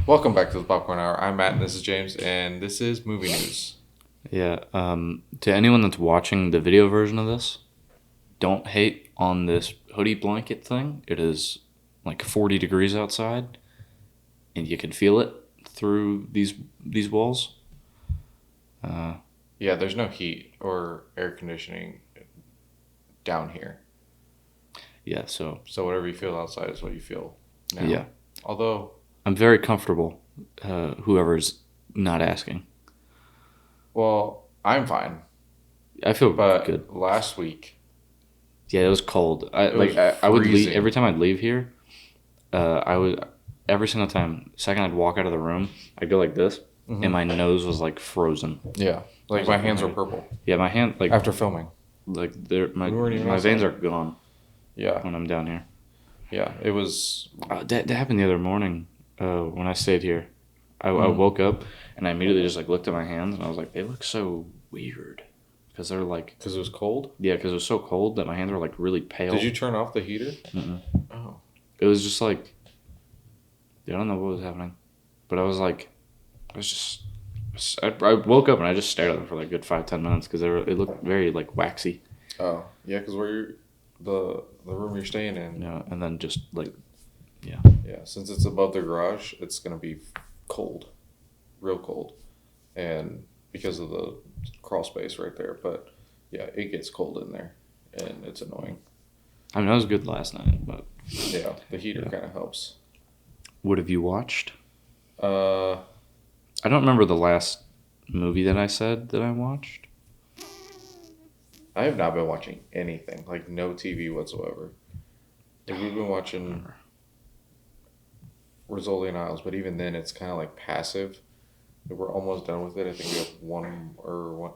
Welcome back to the Popcorn Hour. I'm Matt, and this is James, and this is movie news. Yeah. To anyone that's watching the video version of this, don't hate on this hoodie blanket thing. It is like 40 degrees outside, and you can feel it through these walls. Yeah, there's no heat or air conditioning down here, Yeah. So so whatever you feel outside is what you feel now. yeah, Although, I'm very comfortable. Whoever's not asking, well, I'm fine, I feel but good. last week Yeah, it was cold. was I would leave freezing. every time I'd leave here. I would every single time. Second I'd walk out of the room, I'd go like this, and my nose was like frozen. yeah, like my hands were purple Yeah, my hand like after filming. like they're my We weren't even my veins outside. are gone Yeah, when I'm down here. yeah, it was. That happened the other morning when I stayed here. I woke up and I immediately just like looked at my hands and I was like, they look so weird because they're like Because it was cold? because it was so cold that my hands were like really pale. Did you turn off the heater? Mm-mm. Oh. It was just like I don't know what was happening, but I was like, I woke up and I just stared at them for like a good 5-10 minutes because it looked very like waxy. Oh, yeah, because the room you're staying in. Yeah, and then just like Yeah, since it's above the garage, it's going to be cold, real cold. And because of the crawl space right there. But yeah, it gets cold in there and it's annoying. I mean, it was good last night, but Yeah, the heater kind of helps. what have you watched? Uh, I don't remember the last movie that I said that I watched. I have not been watching anything, like no TV whatsoever. Like we've been watching Rizzoli and Isles, but even then it's kind of like passive. We're almost done with it. I think we have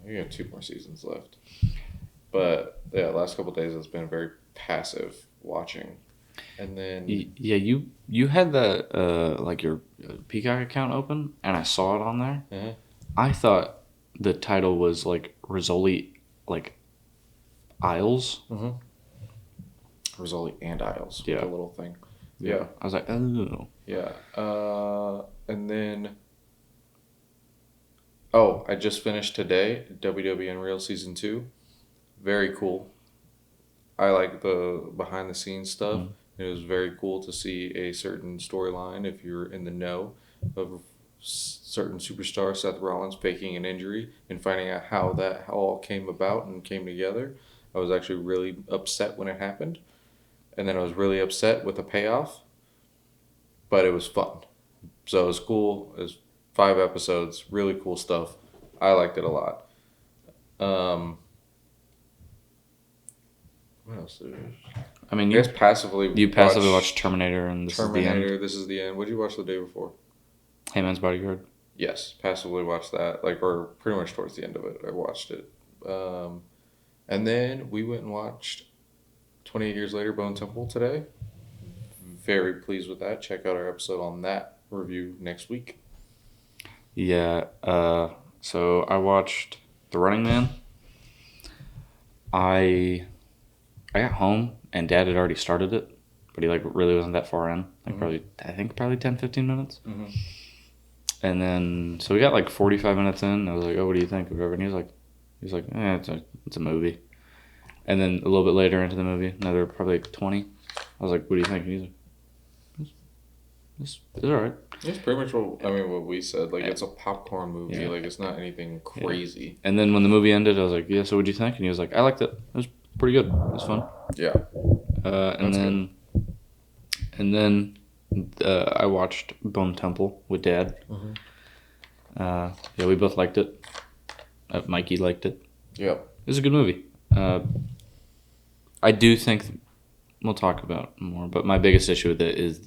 we have 2 more seasons left. But yeah, last couple of days it's been very passive watching. And then Yeah, you had the like your Peacock account open, and I saw it on there. uh I thought the title was like Rizzoli, like Isles. Rizzoli and Isles, Yeah. the little thing. Yeah, I was like, oh, yeah. And then I just finished today WWE Unreal Season 2. Very cool. I like the behind the scenes stuff. It was very cool to see a certain storyline if you're in the know of certain superstar Seth Rollins faking an injury and finding out how that all came about and came together. I was actually really upset when it happened, and then I was really upset with the payoff. But it was fun, so it was cool. It was 5 episodes, really cool stuff. I liked it a lot. What else? I mean, I guess passively. you passively watched Terminator, and this is the end. Terminator. This is the end. What did you watch the day before? Hey Man's Bodyguard. Yes, passively watched that. Or pretty much towards the end of it, I watched it. And then we went and watched 28 Years Later, Bone Temple today. Very pleased with that. Check out our episode on that review next week. Yeah. So I watched The Running Man. I got home and Dad had already started it, but he like really wasn't that far in. Like probably 10-15 minutes. Mm-hmm. And then so we got like 45 minutes in. And I was like, "Oh, what do you think of it?" And he was like, it's a movie." And then a little bit later into the movie, another probably like 20. I was like, "What do you think?" And he's like, it's all right. It's pretty much what we said. Like, it's a popcorn movie. Yeah. Like, it's not anything crazy. And then when the movie ended, I was like, "Yeah, so what'd you think?" And he was like, "I liked it. It was pretty good. It was fun." Yeah. And then I watched Bone Temple with Dad. Mm-hmm. Yeah, we both liked it. Mikey liked it. Yeah. It was a good movie. I do think we'll talk about it more, but my biggest issue with it is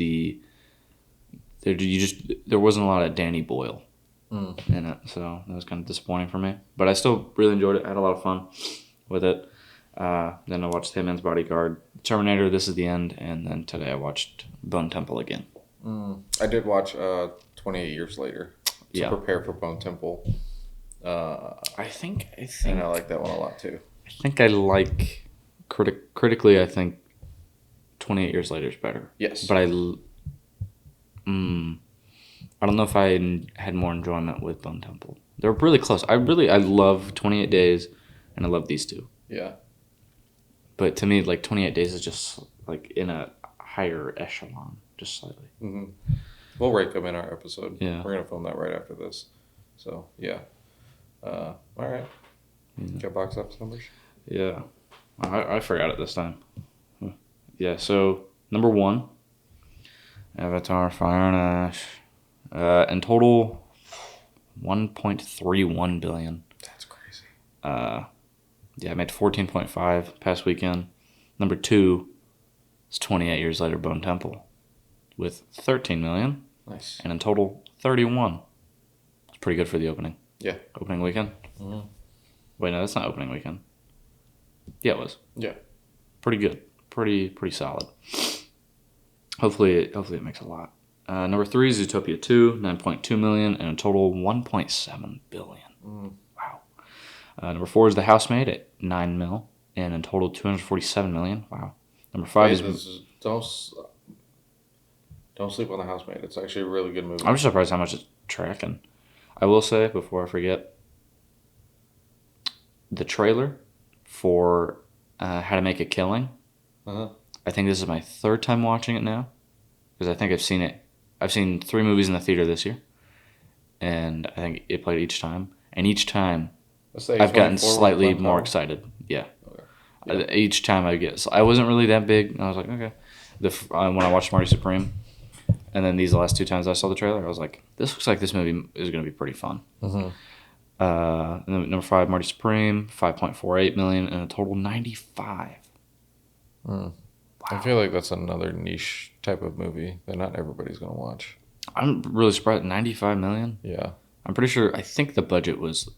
there wasn't a lot of Danny Boyle in it, so that was kind of disappointing for me. But I still really enjoyed it. I had a lot of fun with it. Then I watched Hitman's Bodyguard, Terminator, This Is the End, and then today I watched Bone Temple again. I did watch 28 Years Later to Yeah. prepare for Bone Temple. I think And I like that one a lot, too. I like critically. I think 28 Years Later is better. Yes. But I don't know if I had more enjoyment with Bone Temple. They're really close. I love 28 Days, and I love these two. Yeah. But to me, like 28 Days is just like in a higher echelon, just slightly. Mm-hmm. We'll rank them in our episode. Yeah. We're gonna film that right after this. So yeah. All right. Got box office numbers? Yeah. I forgot it this time. Yeah, so number 1, Avatar Fire and Ash. In total, 1.31 billion. That's crazy. Yeah, I made 14.5 past weekend. Number 2 is 28 Years Later, Bone Temple, with 13 million. Nice. And in total, 31. It's pretty good for the opening. Yeah. Opening weekend? Mm-hmm. Wait, no, that's not opening weekend. Yeah, it was. Yeah. Pretty good. Pretty solid. Hopefully it makes a lot. Number 3 is Zootopia 2, 9.2 million, and a total 1.7 billion. Wow. Number 4 is The Housemaid at 9 mil, and in total 247 million. Wow. Number 5 don't sleep on The Housemaid. It's actually a really good movie. I'm just surprised how much it's tracking. I will say, before I forget, the trailer for How to Make a Killing. Uh-huh. I think this is my 3rd time watching it now, because I think I've seen it. I've seen 3 movies in the theater this year, and I think it played each time. And each time, I've gotten slightly more excited. Yeah. Okay. Yeah. Each time I wasn't really that big. I was like, okay. When I watched Marty Supreme, and then these last 2 times I saw the trailer, I was like, this looks like this movie is going to be pretty fun. Mm-hmm. And then number 5, Marty Supreme, 5.48 million, and a total 95. Wow. I feel like that's another niche type of movie that not everybody's going to watch. I'm really surprised. 95 million? Yeah. I'm pretty sure. I think the budget was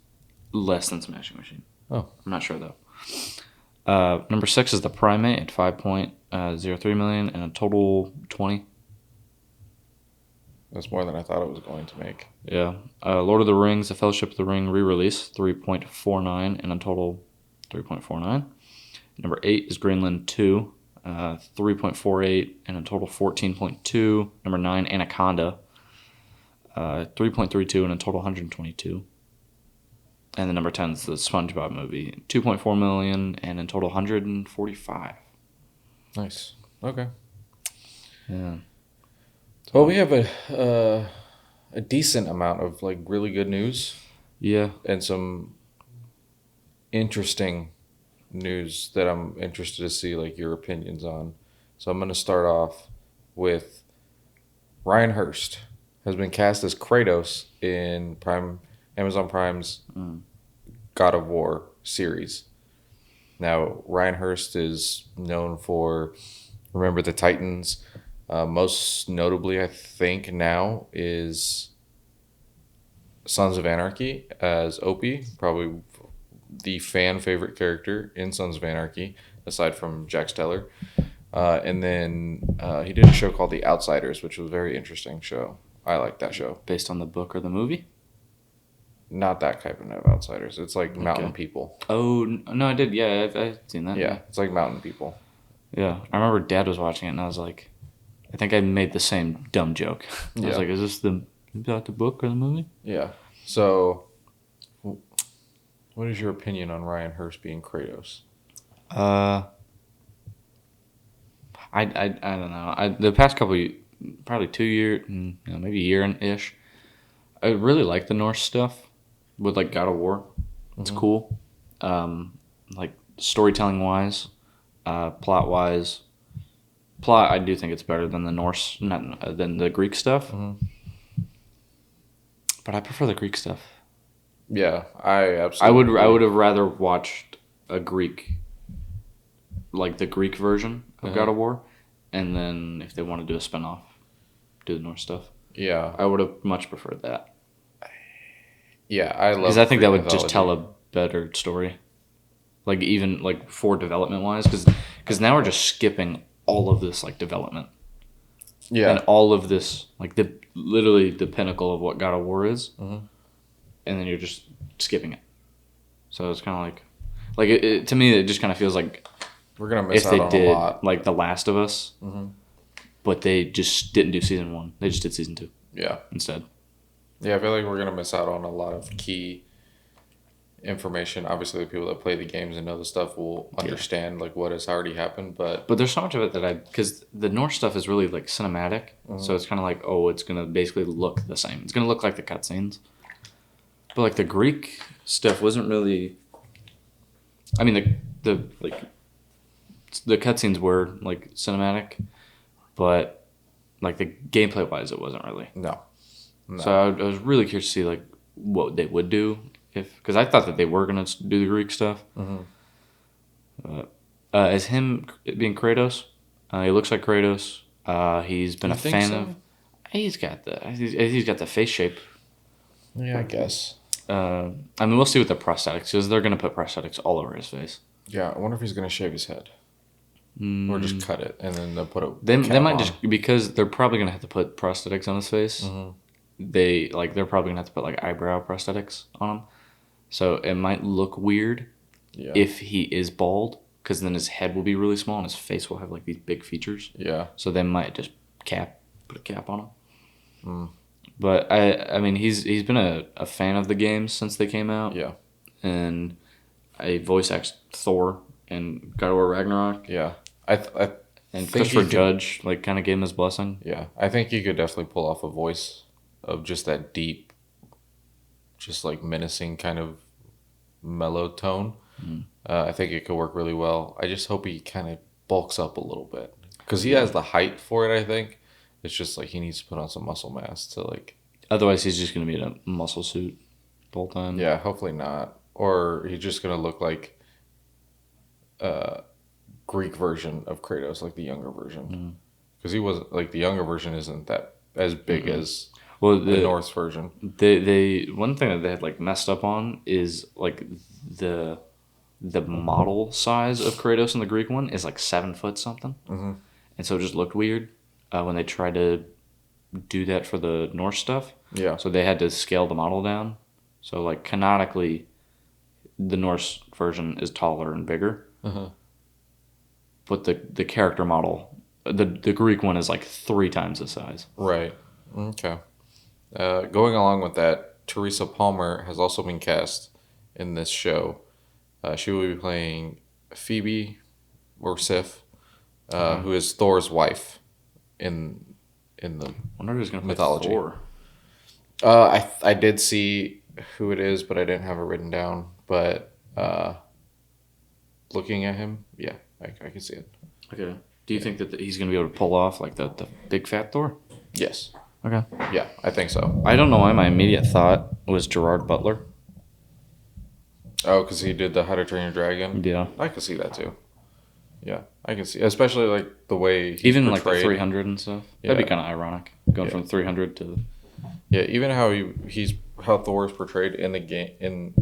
less than Smashing Machine. Oh. I'm not sure, though. Number 6 is The Primate at 5.03 million, and a total 20. That's more than I thought it was going to make. Yeah. Lord of the Rings, The Fellowship of the Ring re-release, 3.49, and a total 3.49. Number 8 is Greenland 2, 3.48, and a total 14.2. Number 9, Anaconda, 3.32, and a total 122. And then number 10 is the SpongeBob movie, 2.4 million, and in total 145. Nice. Okay. Yeah. Well, we have a decent amount of like really good news. Yeah. And some interesting news that I'm interested to see like your opinions on. So I'm going to start off with Ryan Hurst has been cast as Kratos in Amazon Prime's God of War series. Now, Ryan Hurst is known for Remember the Titans. Most notably, I think now is Sons of Anarchy as Opie, probably the fan favorite character in Sons of Anarchy, aside from Jack Steller. And then he did a show called The Outsiders, which was a very interesting show. I like that show. Based on the book or the movie? Not that type of Outsiders. It's like mountain people. Oh, no, I did. Yeah, I've seen that. Yeah, it's like mountain people. Yeah, I remember Dad was watching it, and I was like, I think I made the same dumb joke. I was like, is this about the book or the movie? Yeah. So, what is your opinion on Ryan Hurst being Kratos? I don't know. The past couple, probably 2 years, maybe a year-ish, I really like the Norse stuff with like God of War. It's cool. Like storytelling-wise, plot-wise. Plot, I do think it's better than the Norse, not than the Greek stuff. But I prefer the Greek stuff. Yeah, I absolutely. I would have rather watched a Greek, like the Greek version of God of War, and then if they want to do a spinoff, do the Norse stuff. Yeah, I would have much preferred that. Yeah, I love. Because I think that would mythology. just tell a better story. Like even like for development wise, because now we're just skipping all of this like development. Yeah, and all of this like literally the pinnacle of what God of War is, and then you're just skipping it. So it's kind of like it, to me it just kind of feels like we're gonna miss if out they on did a lot. like The Last of Us, but they just didn't do season 1. They just did season 2 Yeah. instead. Yeah, I feel like we're gonna miss out on a lot of key information. Obviously, the people that play the games and know the stuff will understand like what has already happened, but there's so much of it that because the Norse stuff is really like cinematic, so it's kind of like, oh, it's gonna basically look the same. It's gonna look like the cutscenes, but like the Greek stuff wasn't really. I mean, the cutscenes were like cinematic, but like the gameplay wise, it wasn't really. no. So I was really curious to see like what they would do because I thought that they were gonna do the Greek stuff. As him being Kratos, he looks like Kratos. He's been a fan of. He's got the face shape. Yeah, I guess. I mean, we'll see with the prosthetics because they're gonna put prosthetics all over his face. Yeah, I wonder if he's gonna shave his head. Or just cut it and then they'll put a. They might on. Just because they're probably gonna have to put prosthetics on his face. They're probably gonna have to put like eyebrow prosthetics on him, so it might look weird if he is bald, because then his head will be really small and his face will have like these big features. Yeah. So they might just put a cap on him. But I mean he's been a fan of the games since they came out. Yeah. And I voice act Thor and God of War Ragnarok. Yeah. And Christopher Judge like kind of gave him his blessing. Yeah, I think he could definitely pull off a voice of just that deep, just like menacing kind of mellow tone. I think it could work really well. I just hope he kind of bulks up a little bit because he has the height for it. I think it's just like he needs to put on some muscle mass to like. Otherwise, he's just gonna be in a muscle suit the whole time. Yeah, hopefully not, or he's just gonna look like Greek version of Kratos, like the younger version, because he wasn't like the younger version isn't that as big as. Well, the Norse version. They one thing that they had like messed up on is like the model size of Kratos in the Greek one is like 7 foot something, and so it just looked weird when they tried to do that for the Norse stuff. Yeah. So they had to scale the model down. So like canonically, the Norse version is taller and bigger, but the character model, the Greek one is like 3 times the size. Right. Okay. Going along with that, Teresa Palmer has also been cast in this show. She will be playing Phoebe, or Sif, who is Thor's wife in the wonder who's gonna mythology. Play Thor. I did see who it is, but I didn't have it written down. But looking at him, yeah, I can see it. Okay. Do you think that he's gonna be able to pull off like the big fat Thor? Yes. Okay. Yeah, I think so. I don't know why my immediate thought was Gerard Butler. Oh, because he did the How to Train Your Dragon? Yeah. I can see that too. Yeah, I can see, especially like the way he's even portrayed. Like the 300 and stuff. Yeah. That'd be kind of ironic, going from 300 to. Yeah, even how how Thor is portrayed in the game in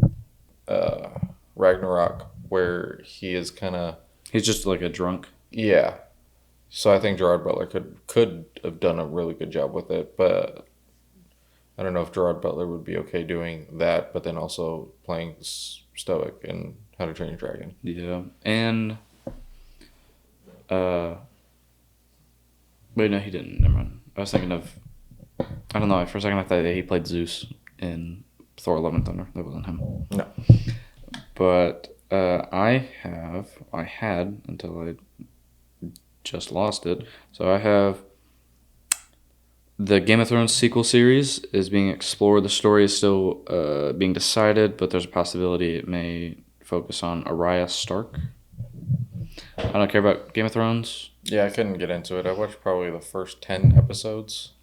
Ragnarok, where he is kind of. He's just like a drunk. Yeah. So I think Gerard Butler could have done a really good job with it, but I don't know if Gerard Butler would be okay doing that, but then also playing stoic in How to Train Your Dragon. Yeah, and wait, no, he didn't. Never mind. I was thinking of, I don't know. For a second, I thought that he played Zeus in Thor: Love and Thunder. That wasn't him. No. But I had until I just lost it. So I have the Game of Thrones sequel series is being explored. The story is still being decided, but there's a possibility it may focus on Arya Stark. I don't care about Game of Thrones. Yeah, I couldn't get into it. I watched probably the first 10 episodes,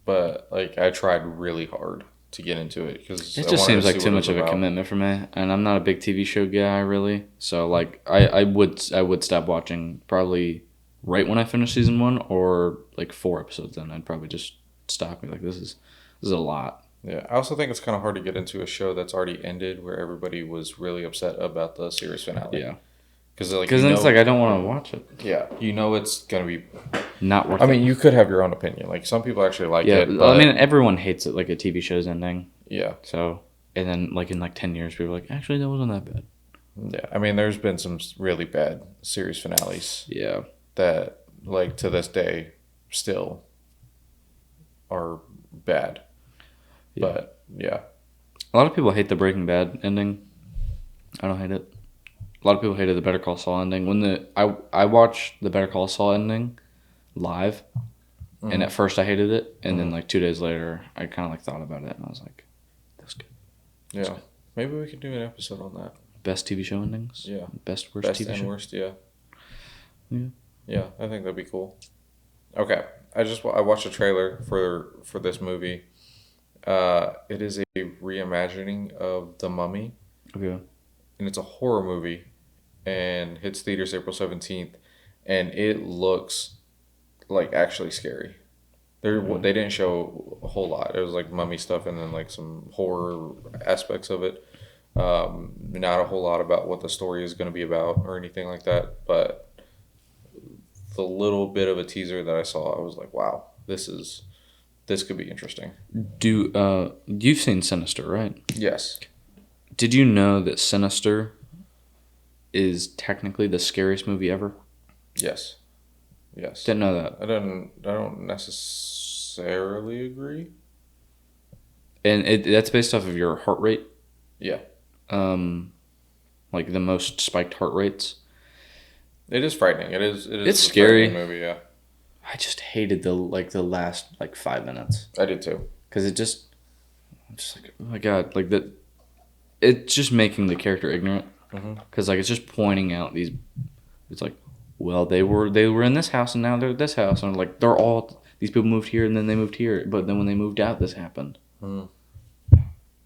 but like I tried really hard to get into it because it just seems like too much of a commitment for me, and I'm not a big TV show guy really. So like I would stop watching probably right when I finish season 1, or like 4 episodes in. I'd probably just stop. Like this is a lot. Yeah, I also think it's kind of hard to get into a show that's already ended, where everybody was really upset about the series finale. Yeah, because then it's like I don't want to watch it. Yeah, it's gonna be not worth it. I mean, you could have your own opinion. Like some people actually like it. Yeah, I mean, everyone hates it. Like a TV show's ending. Yeah. So and then like in like 10 years, people are like, actually, that wasn't that bad. Yeah, I mean, there's been some really bad series finales. Yeah. That like to this day still are bad. Yeah. But yeah. A lot of people hate the Breaking Bad ending. I don't hate it. A lot of people hated the Better Call Saul ending. I watched the Better Call Saul ending live, and at first I hated it, and then like 2 days later, I kind of like thought about it, and I was like, "That's good." Yeah. Good. Maybe we could do an episode on that. Best TV show endings. Yeah. Best worst TV show. Worst. Yeah. Yeah. Yeah, I think that'd be cool. Okay, I watched a trailer for this movie. It is a reimagining of The Mummy. Okay. And it's a horror movie, and hits theaters April 17th, and it looks like actually scary. They didn't show a whole lot. It was like mummy stuff and then like some horror aspects of it. Not a whole lot about what the story is going to be about or anything like that, but the little bit of a teaser that I saw, I was like, wow, this could be interesting. You've seen Sinister, right? Yes. Did you know that Sinister is technically the scariest movie ever? Yes. Didn't know that. I don't necessarily agree. And that's based off of your heart rate. Yeah. Like the most spiked heart rates. It is frightening. It's a scary movie. Yeah. I just hated the last 5 minutes. I did too. Because I'm just like, oh my god, like that. It's just making the character ignorant. Because like it's just pointing out these. It's like, well, they were in this house and now they're at this house, and like they're all these people moved here and then they moved here, but then when they moved out, this happened. Yeah.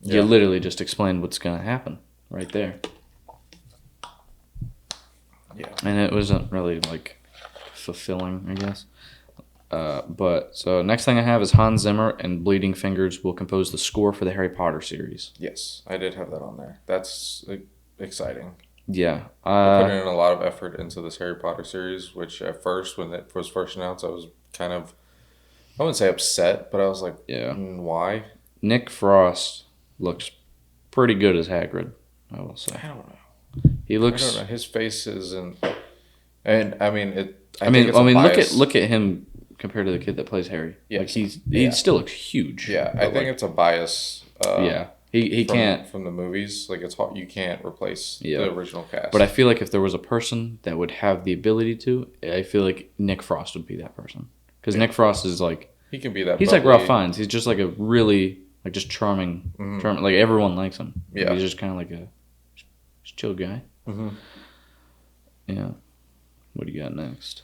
You literally just explained what's gonna happen right there. Yeah. And it wasn't really like fulfilling, I guess. But so next thing I have is Hans Zimmer and Bleeding Fingers will compose the score for the Harry Potter series. Yes, I did have that on there. That's exciting. Yeah. I put in a lot of effort into this Harry Potter series, which at first, when it was first announced, I was kind of, I wouldn't say upset, but I was like, yeah. Why? Nick Frost looks pretty good as Hagrid, I will say. I don't know. He looks. I don't know. His face isn't, and I mean it. Look at him compared to the kid that plays Harry. Yeah. Like he still looks huge. Yeah, I think it's a bias. Yeah. He can't from the movies, like it's hard, you can't replace the original cast. But I feel like if there was a person that would have the ability to, I feel like Nick Frost would be that person. Because Nick Frost is like, he can be that. He's bubbly. Like Ralph Fiennes. He's just like a really like just charming. Like everyone likes him. Yeah, he's just kind of like a chill guy. Yeah. What do you got next?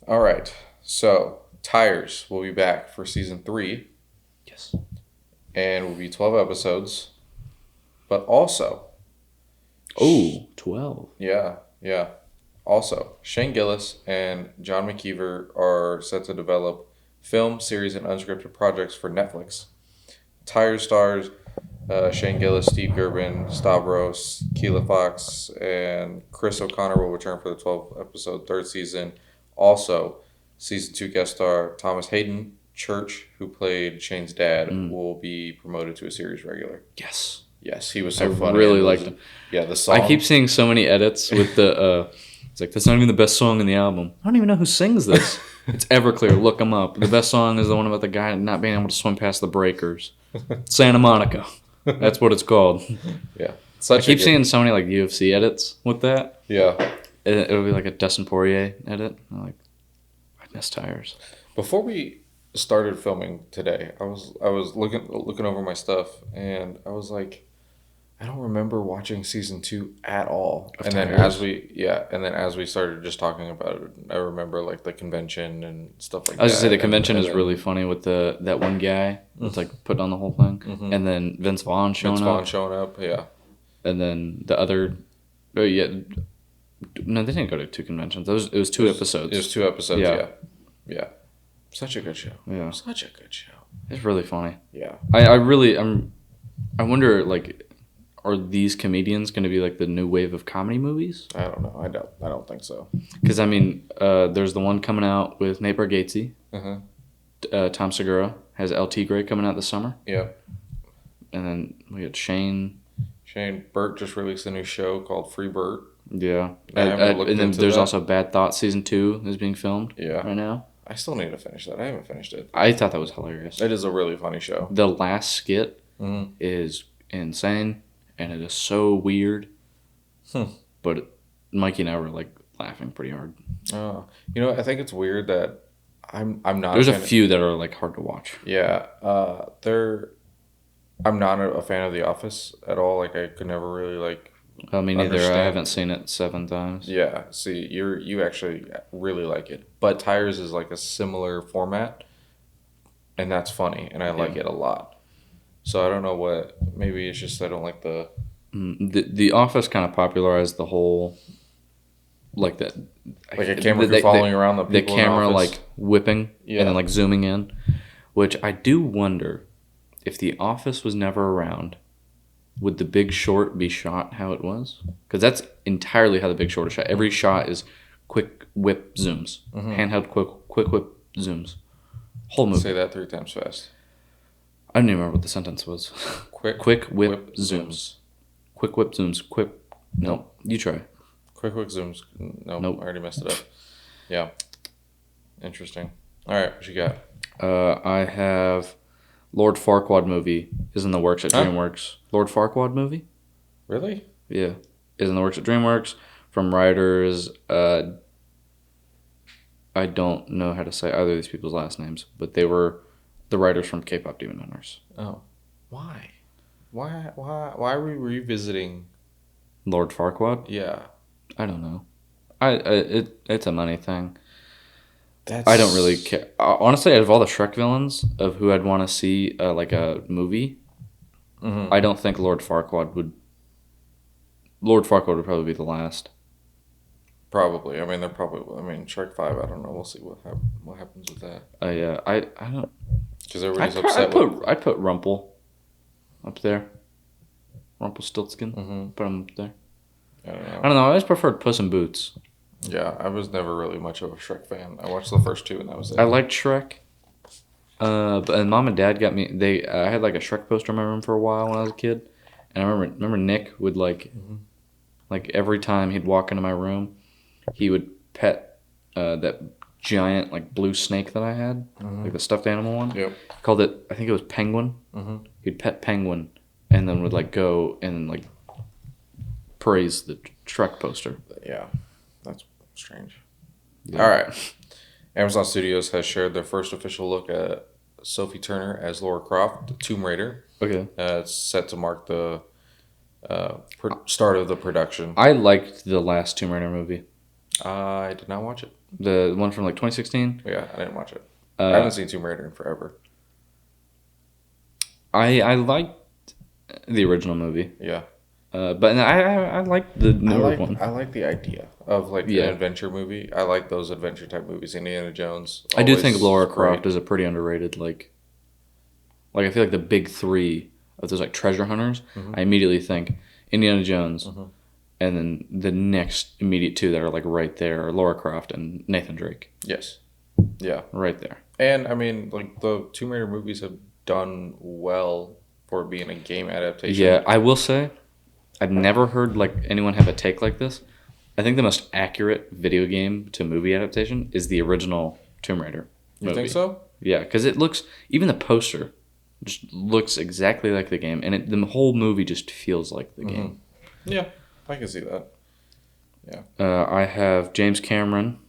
All right, so Tires will be back for season 3. Yes. And will be 12 episodes. But also... 12. Yeah. Also, Shane Gillis and John McKeever are set to develop film, series, and unscripted projects for Netflix. Tires stars Shane Gillis, Steve Gerben, Stavros, Keila Fox, and Chris O'Connor will return for the 12-episode third season. Also, season 2 guest star Thomas Hayden Church, who played Shane's dad, will be promoted to a series regular. Yes, he was so funny. I really liked him. Yeah, the song. I keep seeing so many edits with the. It's like, that's not even the best song in the album. I don't even know who sings this. It's Everclear. Look them up. The best song is the one about the guy not being able to swim past the breakers. Santa Monica. That's what it's called. Yeah. I keep seeing so many like UFC edits with that. Yeah. It'll be like a Dustin Poirier edit. I'm like, I miss Tires. Before we started filming today, I was looking over my stuff, and I was like, I don't remember watching season 2 at all. And then as we started just talking about it, I remember like the convention and stuff like that. I was gonna say the convention is really funny with that one guy that's like putting on the whole thing, and then Vince Vaughn showing up. Yeah. And then the other, no, they didn't go to 2 conventions. It was 2 episodes. It was 2 episodes. Yeah. Such a good show. Yeah. Such a good show. It's really funny. Yeah. I wonder, like, are these comedians going to be like the new wave of comedy movies? I don't know. I don't think so. Because I mean, there's the one coming out with Nate Bargatze. Tom Segura has El Tigre coming out this summer. Yeah. And then we got Shane Burt just released a new show called Free Burt. Yeah. And then there's also Bad Thoughts season 2 is being filmed right now. I still need to finish that. I haven't finished it. I thought that was hilarious. It is a really funny show. The last skit Mm-hmm. is insane, and it is so weird. But Mikey and I were like laughing pretty hard. Oh, I think it's weird that I'm not. There's a few that are like hard to watch. Yeah, I'm not a fan of The Office at all. Like I could never really like. Me neither. Understand. I haven't seen it 7 times. Yeah, see, you actually really like it, but Tires is like a similar format, and that's funny, and I like it a lot. So I don't know what. Maybe it's just I don't like the. The Office kind of popularized the whole, like that, like a camera crew following around the people the camera in the office. like whipping and then like zooming in, which I do wonder if The Office was never around, would The Big Short be shot how it was? Because that's entirely how The Big Short is shot. Every shot is quick whip zooms, handheld quick whip zooms, whole movie. Say that 3 times fast. I don't even remember what the sentence was. Quick whip zooms. Quick whip zooms. Nope. You try. Quick zooms. Nope. I already messed it up. Yeah. Interesting. All right. What you got? I have Lord Farquaad movie is in the works at DreamWorks. Lord Farquaad movie? Really? Yeah. Is in the works at DreamWorks from writers. I don't know how to say either of these people's last names, but they were the writers from K-pop Demon Hunters. Oh. Why? Why are we revisiting Lord Farquaad? Yeah. I don't know. It's a money thing. That's... I don't really care. Honestly, out of all the Shrek villains of who I'd want to see like a movie, I don't think Lord Farquaad would. Lord Farquaad would probably be the last. Probably. I mean, Shrek 5. I don't know. We'll see what happens with that. Yeah. I don't. Because everybody's upset. I'd put Rumple up there. Rumpelstiltskin. Put him up there. I don't know. I always preferred Puss in Boots. Yeah, I was never really much of a Shrek fan. I watched the first 2 and that was it. I liked Shrek. And Mom and Dad got me. I had like a Shrek poster in my room for a while when I was a kid, and I remember Nick would like every time he'd walk into my room, he would pet that giant like blue snake that I had, like the stuffed animal one. Yep. Called it. I think it was Penguin. He'd pet Penguin, and then would like go and like praise the Shrek poster. Yeah, that's strange. Yeah. All right. Amazon Studios has shared their first official look at Sophie Turner as Lara Croft, Tomb Raider. Okay. It's set to mark the start of the production. I liked the last Tomb Raider movie. I did not watch it. The one from like 2016? Yeah, I didn't watch it. I haven't seen Tomb Raider in forever. I liked the original movie. Yeah. But I like the newer one. I like the idea of like an adventure movie. I like those adventure type movies. Indiana Jones. I do think Lara Croft is a pretty underrated like I feel like the big 3 of those like treasure hunters. I immediately think Indiana Jones, and then the next immediate 2 that are like right there are Lara Croft and Nathan Drake. Yes. Yeah. Right there. And I mean, like the Tomb Raider movies have done well for being a game adaptation. Yeah, I will say, I've never heard like anyone have a take like this. I think the most accurate video game to movie adaptation is the original Tomb Raider movie. You think so? Yeah, because it looks, even the poster just looks exactly like the game, and the whole movie just feels like the game. Yeah, I can see that. Yeah. I have James Cameron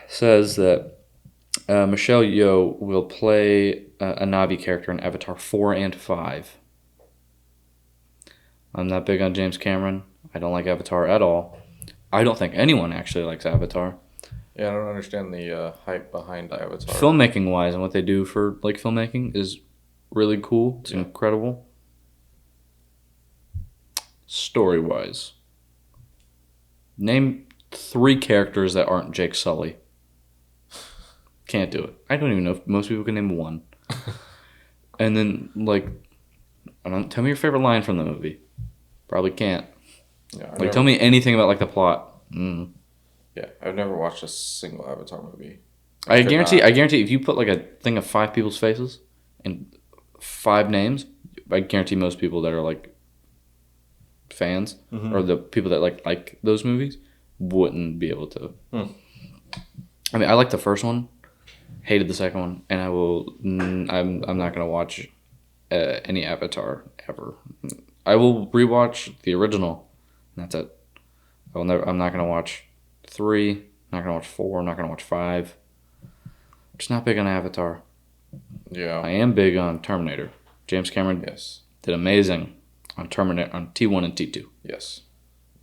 says that Michelle Yeoh will play a Na'vi character in Avatar 4 and 5. I'm not big on James Cameron. I don't like Avatar at all. I don't think anyone actually likes Avatar. Yeah, I don't understand the hype behind Avatar. Filmmaking wise and what they do for like filmmaking is really cool. It's incredible. Story wise, name 3 characters that aren't Jake Sully. Can't do it. I don't even know if most people can name 1. And then like, tell me your favorite line from the movie. Probably can't. Yeah, tell me anything about like the plot. Yeah, I've never watched a single Avatar movie. I guarantee if you put like a thing of 5 people's faces and 5 names, I guarantee most people that are like fans or the people that like those movies wouldn't be able to. I mean, I like the first one, hated the second one, and I will. I'm not gonna watch any Avatar ever. I will rewatch the original. And that's it. I will never. I'm not gonna watch 3. I'm not gonna watch 4. I'm not gonna watch 5. Just not big on Avatar. Yeah. I am big on Terminator. James Cameron Yes. did amazing on Terminator on T1 and T2. Yes.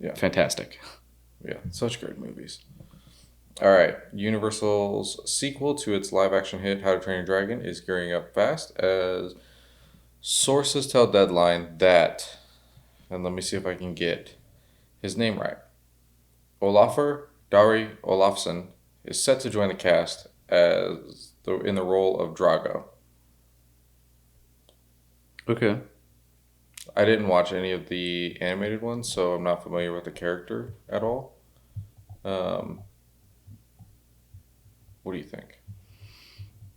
Yeah. Fantastic. Yeah. Such great movies. All right. Universal's sequel to its live-action hit How to Train Your Dragon is gearing up fast as sources tell Deadline that, and let me see if I can get his name right. Olafur Dari Olafsson is set to join the cast in the role of Drago. Okay. I didn't watch any of the animated ones, so I'm not familiar with the character at all. What do you think?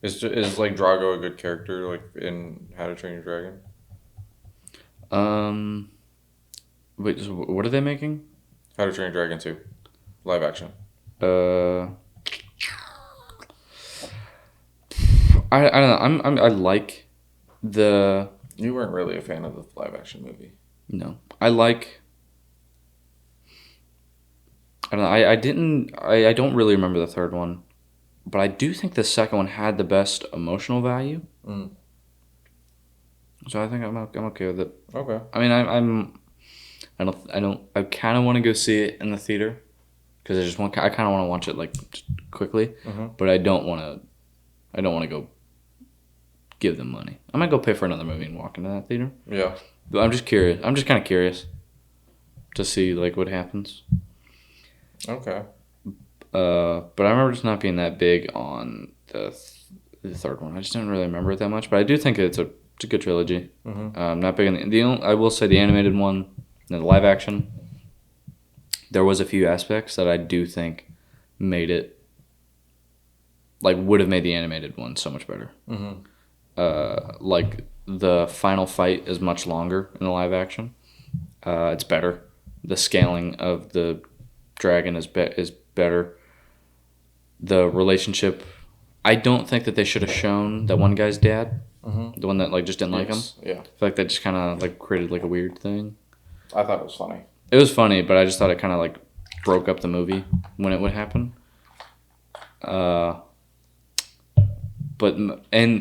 Is like Drago a good character like in How to Train Your Dragon? Um. Wait. So what are they making? How to Train Your Dragon 2, live action. I don't know. I like the. You weren't really a fan of the live action movie. No. I like. I don't know. I didn't. I don't really remember the third one, but I do think the second one had the best emotional value. Mm. So I think I'm okay with it. Okay. I mean, I kind of want to go see it in the theater because I kind of want to watch it like just quickly, but I don't want to go give them money. I might go pay for another movie and walk into that theater. Yeah. But I'm just curious. I'm just kind of curious to see like what happens. Okay. But I remember just not being that big on the third one. I just didn't really remember it that much. But I do think it's a good trilogy. Not big on I will say the animated one, and the live action. There was a few aspects that I do think made it would have made the animated one so much better. Like the final fight is much longer in the live action. It's better. The scaling of the dragon is better. The relationship, I don't think that they should have shown that one guy's dad, the one that just didn't like him. Yeah. I feel like that just kind of created a weird thing. I thought it was funny. It was funny, but I just thought it kind of broke up the movie when it would happen. And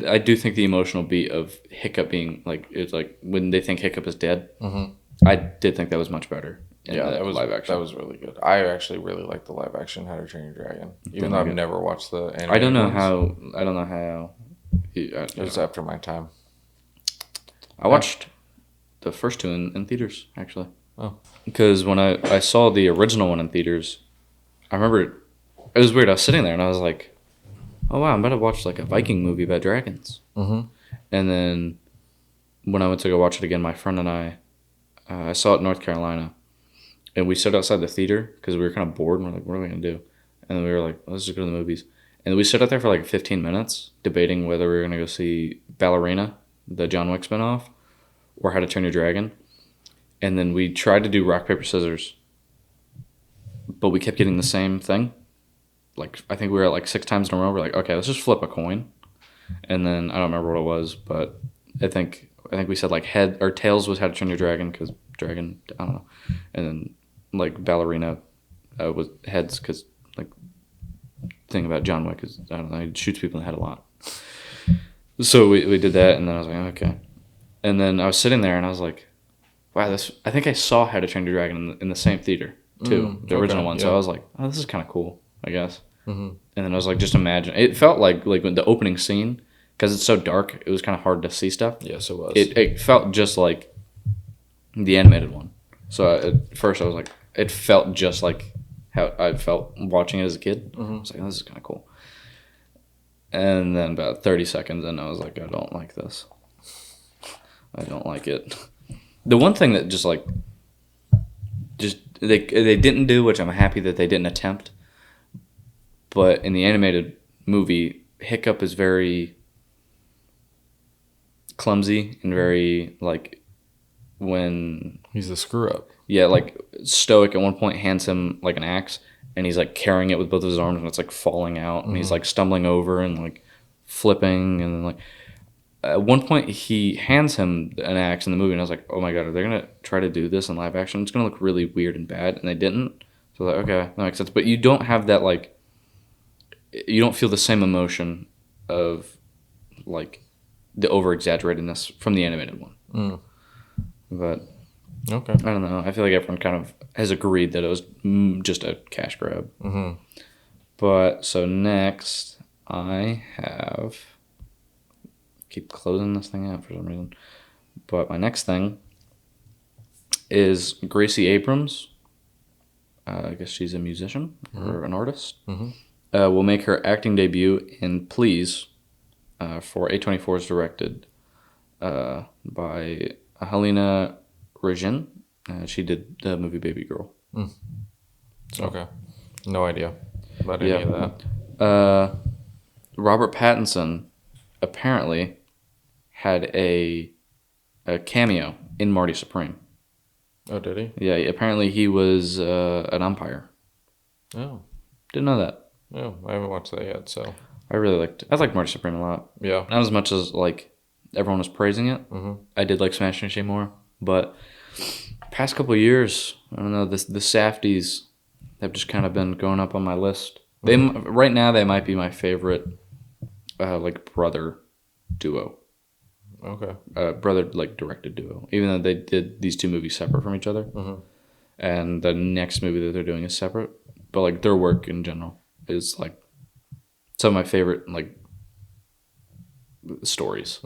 I do think the emotional beat of Hiccup being it's when they think Hiccup is dead. I did think that was much better. That was live action. That was really good. I actually really like the live action How to Train Your Dragon, even though I've never watched the animated I don't know ones. how. It was after my time. I watched the first two in theaters actually. Oh. Because when I saw the original one in theaters, I remember it was weird. I was sitting there and I was like, "Oh wow, I'm about to watch a Viking movie about dragons." And then when I went to go watch it again, my friend and I saw it in North Carolina, and we stood outside the theater because we were kind of bored. And we're like, "What are we gonna do?" And then we were like, "Let's just go to the movies." And we stood out there for 15 minutes debating whether we were gonna go see Ballerina, the John Wick spinoff, or How to Train Your Dragon. And then we tried to do rock, paper, scissors, but we kept getting the same thing. I think we were at 6 times in a row. We're like, okay, let's just flip a coin. And then I don't remember what it was, but I think we said head or tails was How to Train Your Dragon because dragon, I don't know. And then Ballerina was heads because thing about John Wick is, I don't know, he shoots people in the head a lot. So we did that, and then I was like, okay. And then I was sitting there and I was like, wow, I think I saw How to Train Your Dragon in the same theater too, the original one. Yeah. So I was like, oh, this is kind of cool, I guess. And then I was like, just imagine. It felt like when the opening scene, because it's so dark, it was kind of hard to see stuff. Yes, it was. It felt just like the animated one. So at first I was like, it felt just like how I felt watching it as a kid. I was like, oh, this is kind of cool. And then about 30 seconds in, I was like, I don't like this. I don't like it. The one thing that just they didn't do, which I'm happy that they didn't attempt, but in the animated movie, Hiccup is very clumsy and very when he's a screw up. Yeah, stoic at one point hands him an axe, and he's like carrying it with both of his arms, and it's like falling out, and he's like stumbling over and like flipping, and then like at one point he hands him an axe in the movie, and I was like, oh my god, are they gonna try to do this in live action? It's gonna look really weird and bad, and they didn't. So like, okay, that makes sense. But you don't have that like, you don't feel the same emotion of like the over exaggeratedness from the animated one. But Okay. I don't know. I feel like everyone kind of has agreed that it was just a cash grab. But so next, I have keep closing this thing out for some reason. But my next thing is Gracie Abrams. I guess she's a musician or an artist. Will make her acting debut in Please for A24's directed by Helena Regin. She did the movie Baby Girl. So, okay. No idea about any of that. Robert Pattinson apparently had a cameo in Marty Supreme. Oh, did he? Yeah, apparently he was an umpire. Oh. Didn't know that. No, I haven't watched that yet, so. I liked Marty Supreme a lot. Yeah. Not as much as like everyone was praising it. I did like Smash Machine more, but past couple of years, I don't know, the Safdies have just kind of been going up on my list. They right now they might be my favorite like brother duo. Okay. Brother like directed duo. Even though they did these two movies separate from each other, and the next movie that they're doing is separate, but like their work in general is like some of my favorite like stories.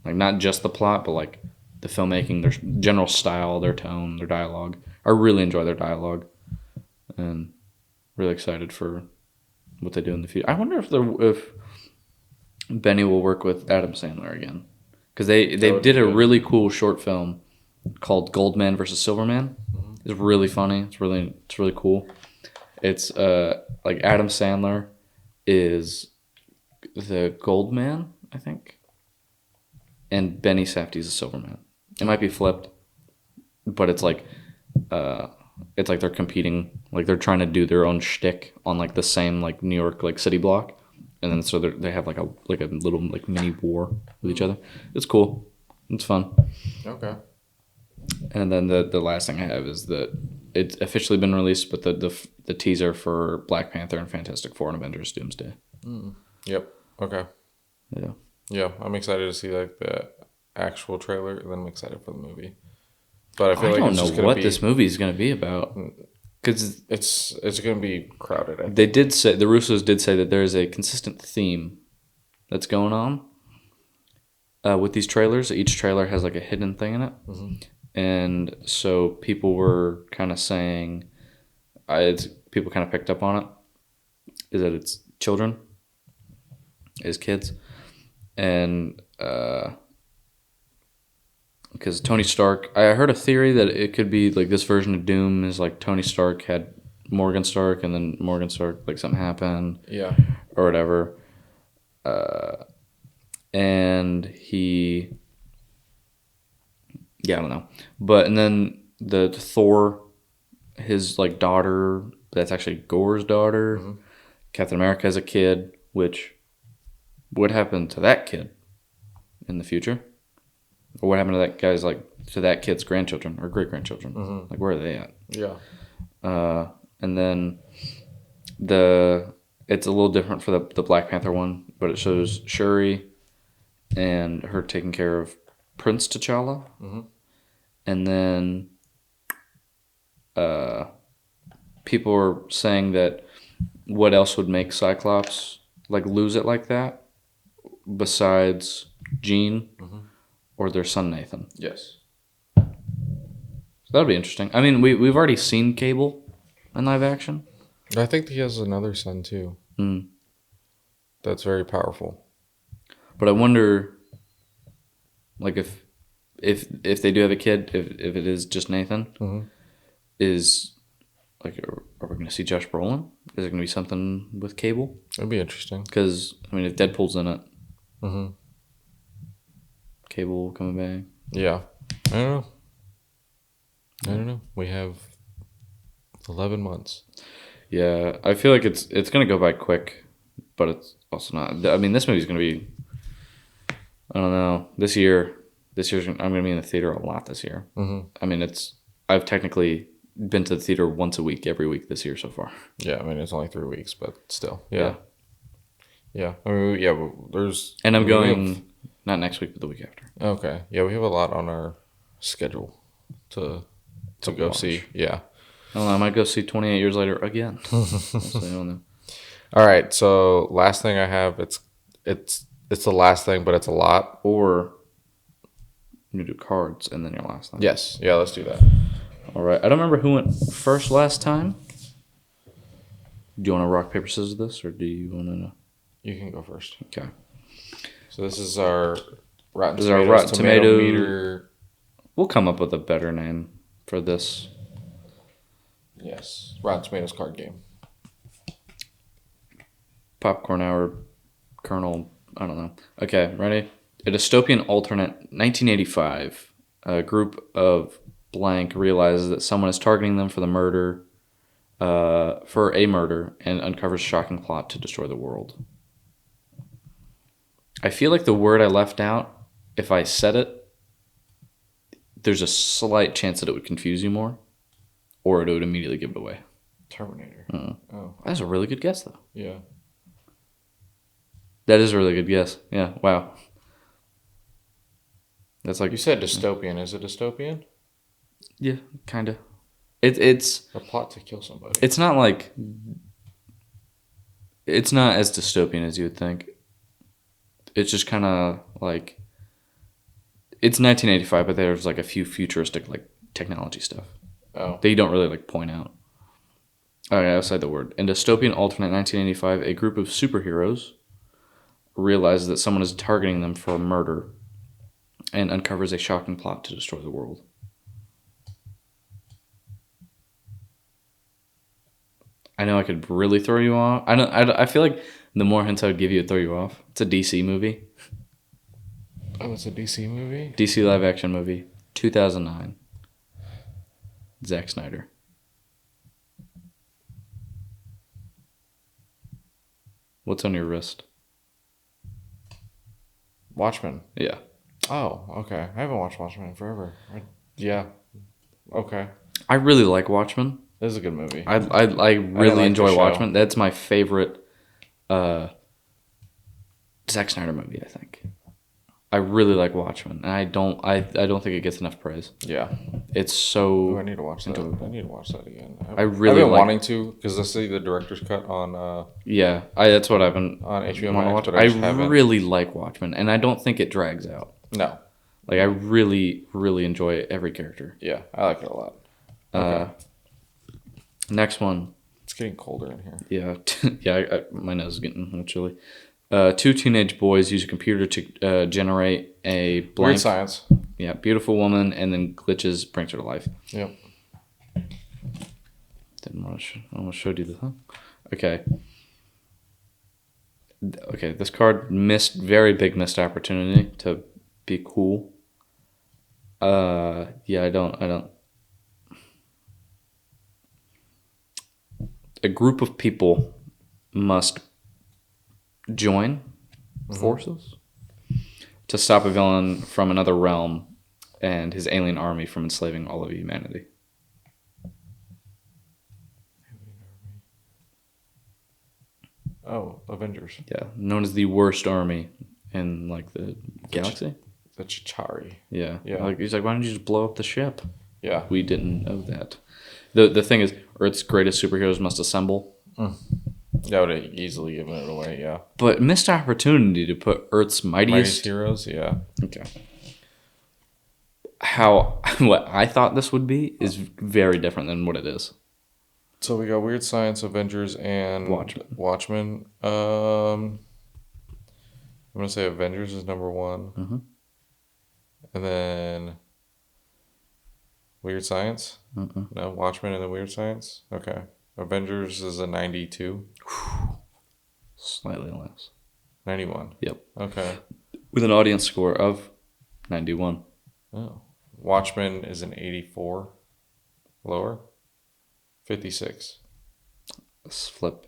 Like not just the plot, but like the filmmaking, their general style, their tone, their dialogue. I really enjoy their dialogue, and really excited for what they do in the future. I wonder if Benny will work with Adam Sandler again, because they did a really cool short film called Goldman versus Silverman. It's really funny. It's really cool. It's like Adam Sandler is the Goldman, I think, and Benny Safdie's the Silverman. It might be flipped, but it's like they're competing, like they're trying to do their own shtick on like the same like New York like city block, and then so they have like a little like mini war with each other. It's cool. It's fun. Okay. And then the last thing I have is that it's officially been released, but the teaser for Black Panther and Fantastic Four and Avengers Doomsday. Yep. Okay. Yeah. Yeah, I'm excited to see like the actual trailer, and then I'm excited for the movie. But I feel like don't it's know just gonna what be, this movie is going to be about, because it's gonna be crowded. I think. they did say, the Russos did say that there is a consistent theme that's going on with these trailers. Each trailer has like a hidden thing in it, and so people were kind of saying, people kind of picked up on it, is that it's children, is kids, and because Tony Stark, I heard a theory that it could be like this version of Doom is like Tony Stark had Morgan Stark, and then Morgan Stark, like something happened, or whatever, and he, I don't know, but and then the Thor, his like daughter, that's actually Gore's daughter. Captain America has a kid, which what happened to that kid in the future? Or what happened to that guy's to that kid's grandchildren or great grandchildren? Like where are they at? Yeah. And then it's a little different for the Black Panther one, but it shows Shuri and her taking care of Prince T'Challa, and then people are saying that what else would make Cyclops like lose it like that besides Jean or their son Nathan? Yes. So that'd be interesting. I mean, we've already seen Cable in live action. I think he has another son too. That's very powerful. But I wonder, like if they do have a kid, if it is just Nathan, is like, are we going to see Josh Brolin? Is it going to be something with Cable? It'd be interesting. Because I mean, if Deadpool's in it, Cable coming back. Yeah, I don't know. We have 11 months. Yeah, I feel like it's gonna go by quick, but it's also not. I mean, this movie's gonna be. I don't know. I'm gonna be in the theater a lot this year. Mm-hmm. I mean, I've technically been to the theater once a week, every week this year so far. Yeah, I mean it's only 3 weeks, but still, yeah. I mean, yeah, but there's. And I'm going not next week, but the week after. Okay, yeah, we have a lot on our schedule to go watch. see. Yeah. I don't know, I might go see 28 Years Later again. I don't know. All right, so last thing I have, it's the last thing, but it's a lot. Or you do cards and then your last thing. Yes, yeah, let's do that. All right. I don't remember who went first last time. Do you want to rock, paper, scissors this, or do you want to? You can go first. Okay. So this is our Rotten This is our Tomatoes Rotten Tomato meter. We'll come up with a better name for this. Yes, Rotten Tomatoes card game. Popcorn Hour, Colonel, I don't know. Okay, ready? A dystopian alternate 1985. A group of blank realizes that someone is targeting them for a murder and uncovers a shocking plot to destroy the world. I feel like the word I left out, if I said it, there's a slight chance that it would confuse you more, or it would immediately give it away. Terminator. Oh, That's a really good guess, though. yeah. That is a really good guess. Yeah, wow. That's like You said dystopian. Is it dystopian? yeah, kind of. It's A plot to kill somebody. it's not like it's not as dystopian as you would think. It's just kind of like it's 1985, but there's like a few futuristic like technology stuff Oh. that you don't really like point out. Okay, outside the word. In dystopian alternate 1985, a group of superheroes realizes that someone is targeting them for a murder and uncovers a shocking plot to destroy the world. I know I could really throw you off. I feel like the more hints I would give you, it'd throw you off. It's a DC movie. Oh, it's a DC movie? DC live action movie. 2009. Zack Snyder. What's on your wrist? Watchmen. Yeah. Oh, okay. I haven't watched Watchmen in forever. Yeah. Okay. I really like Watchmen. This is a good movie. I really like enjoy the show. Watchmen. That's my favorite Zack Snyder movie, I think. I really like Watchmen, and I don't think it gets enough praise. Yeah. It's Ooh, so I need to watch that. I need to watch that again. I really I've been like- wanting to because I see the director's cut on yeah. That's what I've been on HBO wanting to Max, watch. but I just haven't. really like Watchmen, and I don't think it drags out. No. Like I really enjoy every character. Yeah, I like it a lot. Okay. Next one. It's getting colder in here. Yeah, yeah. My nose is getting a little chilly. Two teenage boys use a computer to generate a blank. Weird Science. Yeah, beautiful woman, and then glitches brings her to life. Yep. I almost showed you the thing. Okay. Okay, this card very big missed opportunity to be cool. Yeah, I don't. A group of people must join forces to stop a villain from another realm and his alien army from enslaving all of humanity. Oh, Avengers. Yeah, known as the worst army in like the galaxy. The Chitauri. Yeah, Yeah. Like he's like, why don't you just blow up the ship? Yeah. We didn't know that. The thing is, Earth's greatest superheroes must assemble. That would have easily given it away, yeah. But missed opportunity to put Earth's Mightiest Heroes, yeah. Okay. What I thought this would be is very different than what it is. So we got Weird Science, Avengers, and Watchmen. I'm gonna say Avengers is number one, and then Weird Science. No, Watchmen and then Weird Science. Okay, Avengers is a 92. Slightly less. 91. Yep. Okay. With an audience score of 91. Oh, Watchmen is an 84. Lower. 56. Let's flip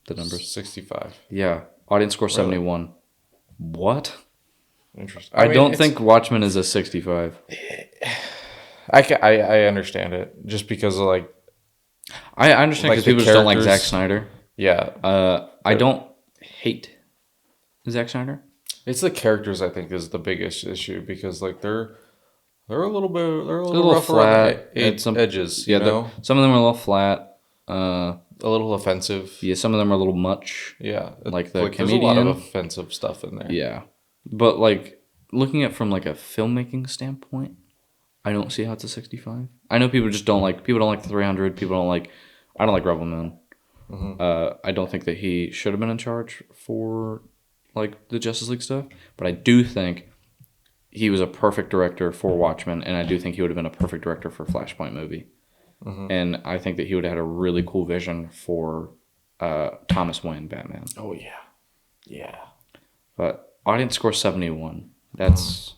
the numbers. 65. Yeah. Audience score Really? 71. What? Interesting. I don't think Watchmen is a 65. I understand it just because of like I understand Like because the people just don't like Zack characters. Snyder. yeah, I don't hate Zack Snyder. it's the characters I think is the biggest issue because like they're a little A little rough around the flat at some edges, Yeah, you know, some of them are a little flat. a little offensive. Yeah, some of them are a little much. Yeah, Like the there's a lot of comedian. offensive stuff in there. Yeah, but like looking at from like a filmmaking standpoint, I don't see how it's a 65. I know people just don't like. People don't like the 300. People don't like. I don't like Rebel Moon. I don't think that he should have been in charge for like the Justice League stuff, but I do think he was a perfect director for Watchmen, and I do think he would have been a perfect director for Flashpoint movie. And I think that he would have had a really cool vision for Thomas Wayne Batman. Oh yeah, yeah. But audience score 71. That's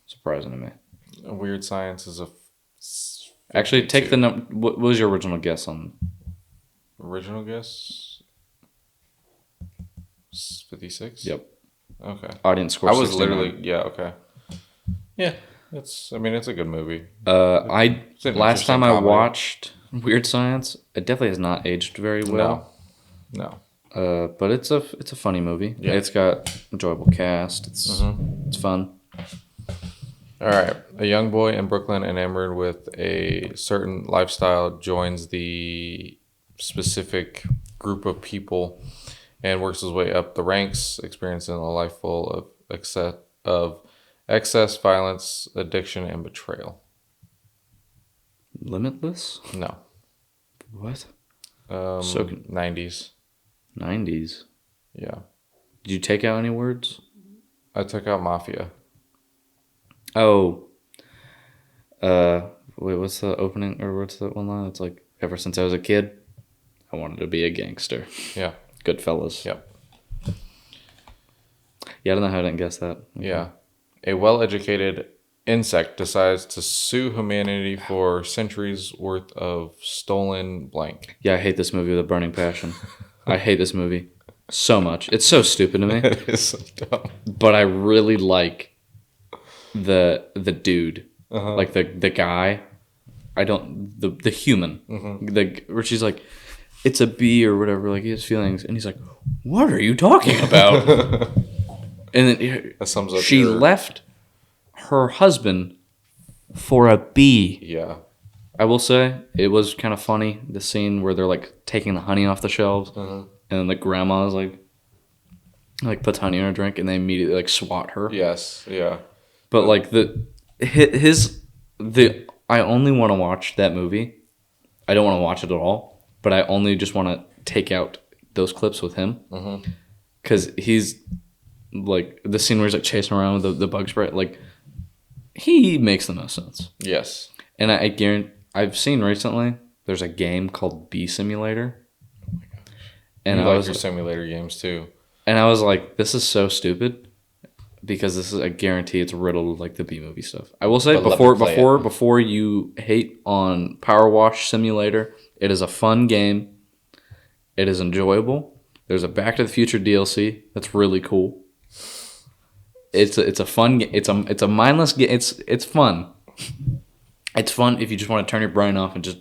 surprising to me. Weird Science is Actually, take the number. What was your original guess on? original guess 56. Yep. Okay. Audience score. I was 69. literally okay. Yeah, it's a good movie. I It's an last time I interesting comedy. watched Weird Science, it definitely has not aged very well. No. But it's a funny movie. Yeah. It's got enjoyable cast. It's fun. All right. A young boy in Brooklyn enamored with a certain lifestyle joins the specific group of people and works his way up the ranks, experiencing a life full of excess, violence, addiction, and betrayal. Limitless? No. What? So 90s. 90s. Yeah. Did you take out any words? I took out Mafia. Oh. Wait, what's the opening, or what's that one line? It's like, ever since I was a kid, I wanted to be a gangster. Yeah. Goodfellas. Yep. Yeah, I don't know how I didn't guess that. Okay. Yeah. A well-educated insect decides to sue humanity for centuries worth of stolen blank. Yeah, I hate this movie with a burning passion. I hate this movie so much. It's so stupid to me. It is so dumb. But I really like the dude, like the guy. I don't the human. Where she's like, it's a bee or whatever. Like he has feelings, and he's like, what are you talking about? And then That sums up she left her husband for a bee. Yeah. I will say it was kind of funny, the scene where they're like taking the honey off the shelves, and then the grandma's like puts honey in her drink, and they immediately like swat her. Yes. Yeah. But like I only want to watch that movie. I don't want to watch it at all, but I only just want to take out those clips with him, because he's like the scene where he's like chasing around with the bug spray. Like he makes the most sense. Yes. And I guarantee I've seen recently there's a game called Bee Simulator. And You I like was your simulator games too. And I was like, this is so stupid, because this is, I guarantee it's riddled with like the B movie stuff. I will say But let me play before you hate on Power Wash Simulator, it is a fun game. It is enjoyable. There's a Back to the Future DLC that's really cool. It's a fun game. It's a mindless game. It's fun. It's fun if you just want to turn your brain off and just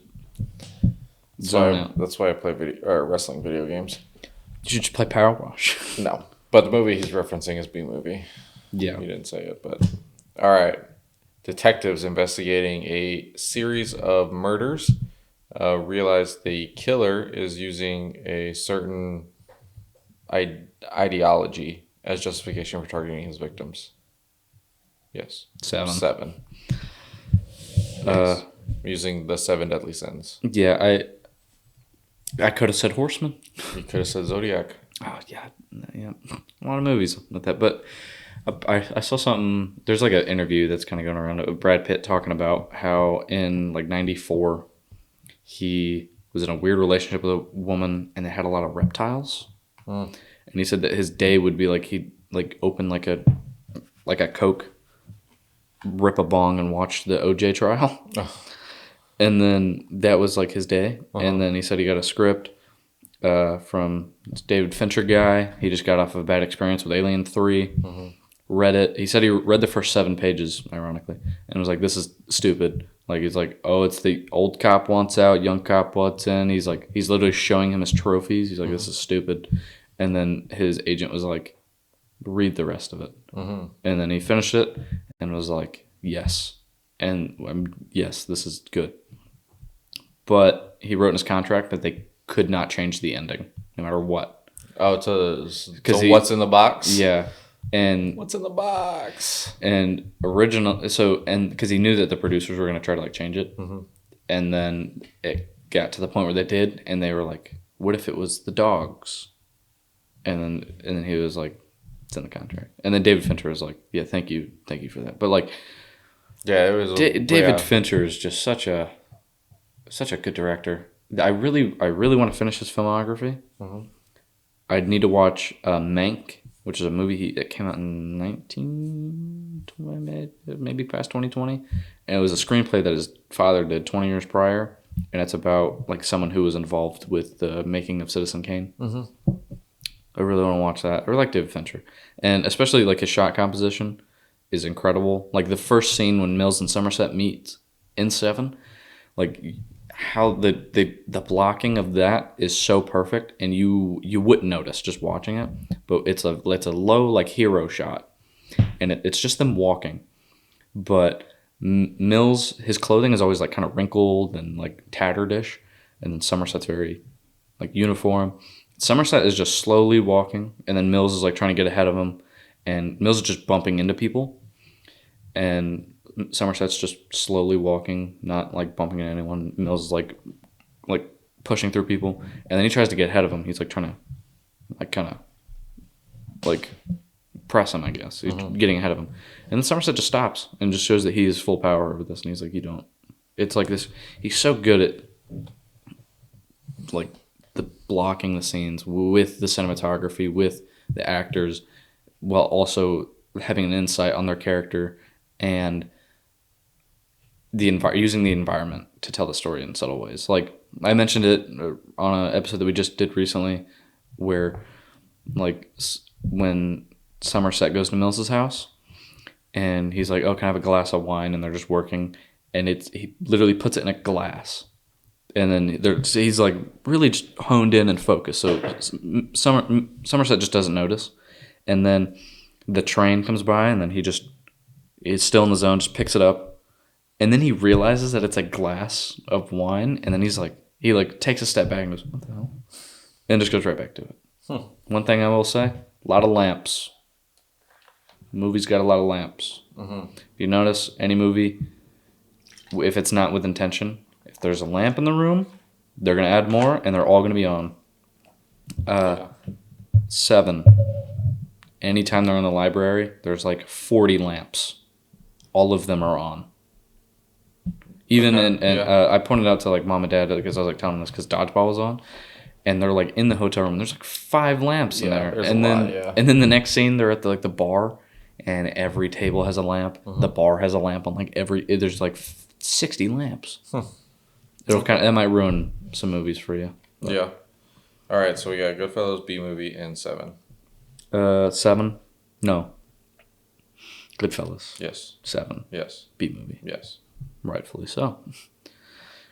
zone out. That's why I play wrestling video games. You should just play Power Wash. No. But the movie he's referencing is B-movie. Yeah. He didn't say it, but... All right. Detectives investigating a series of murders realize the killer is using a certain ideology as justification for targeting his victims. Yes. 7. Yes. Using the 7 deadly sins. Yeah, I could have said Horseman. You could have said Zodiac. Oh yeah. A lot of movies with that, but I saw something. There's like an interview that's kind of going around with Brad Pitt talking about how in like '94 he was in a weird relationship with a woman and they had a lot of reptiles. And he said that his day would be like he'd like open like a Coke, rip a bong, and watch the OJ trial. And then that was like his day. And then he said he got a script, from David Fincher guy. He just got off of a bad experience with Alien 3. Mm-hmm. Read it. He said he read the first 7 pages, ironically, and was like, "This is stupid." Like he's like, "Oh, it's the old cop wants out, young cop wants in." He's like, he's literally showing him his trophies. He's like, "This is stupid," and then his agent was like, "Read the rest of it," and then he finished it and was like, "Yes," and yes, this is good. But he wrote in his contract that they could not change the ending, no matter what. Oh, so what's in the box? Yeah. And what's in the box? And because he knew that the producers were going to try to like change it, and then it got to the point where they did, and they were like, "What if it was the dogs?" And then he was like, "It's in the contract." And then David Fincher was like, "Yeah, thank you for that." But like, yeah, it was David Fincher is just such a good director. I really want to finish his filmography. I'd need to watch Mank, which is a movie that came out in 1920, maybe past 2020. And it was a screenplay that his father did 20 years prior. And it's about like someone who was involved with the making of Citizen Kane. I really want to watch that. I like David Fincher. And especially like his shot composition is incredible. Like the first scene when Mills and Somerset meet in Seven, like how the blocking of that is so perfect, and you wouldn't notice just watching it, but it's a low like hero shot, and it's just them walking, but Mills, his clothing is always like kind of wrinkled and like tattered-ish, and then Somerset's very like uniform. Somerset is just slowly walking, and then Mills is like trying to get ahead of him, and Mills is just bumping into people, and Somerset's just slowly walking, not like bumping into anyone. Mills is like pushing through people, and then he tries to get ahead of him. He's like trying to like kind of like press him, I guess. He's getting ahead of him, and then Somerset just stops and just shows that he has full power over this. And he's like, "You don't." It's like this. He's so good at like the blocking the scenes with the cinematography, with the actors, while also having an insight on their character and using the environment to tell the story in subtle ways. Like I mentioned it on an episode that we just did recently, where like when Somerset goes to Mills's house, and he's like, "Oh, can I have a glass of wine?" And they're just working, and he literally puts it in a glass, and then he's like really just honed in and focused. So Somerset just doesn't notice, and then the train comes by, and then he's still in the zone, just picks it up. And then he realizes that it's a glass of wine, and then he takes a step back and goes, "What the hell?" And just goes right back to it. One thing I will say, a lot of lamps. The movie's got a lot of lamps. If you notice, any movie, if it's not with intention, if there's a lamp in the room, they're going to add more, and they're all going to be on. 7. Anytime they're in the library, there's like 40 lamps. All of them are on. I pointed out to like mom and dad because I was like telling them this because Dodgeball was on, and they're like in the hotel room. There's like 5 lamps in there, and then the next scene they're at the bar, and every table has a lamp. The bar has a lamp on like there's like 60 lamps. That might ruin some movies for you. But. Yeah. All right, so we got Goodfellas, B movie, and 7. 7, no. Goodfellas. Yes. 7. Yes. B movie. Yes. Rightfully so.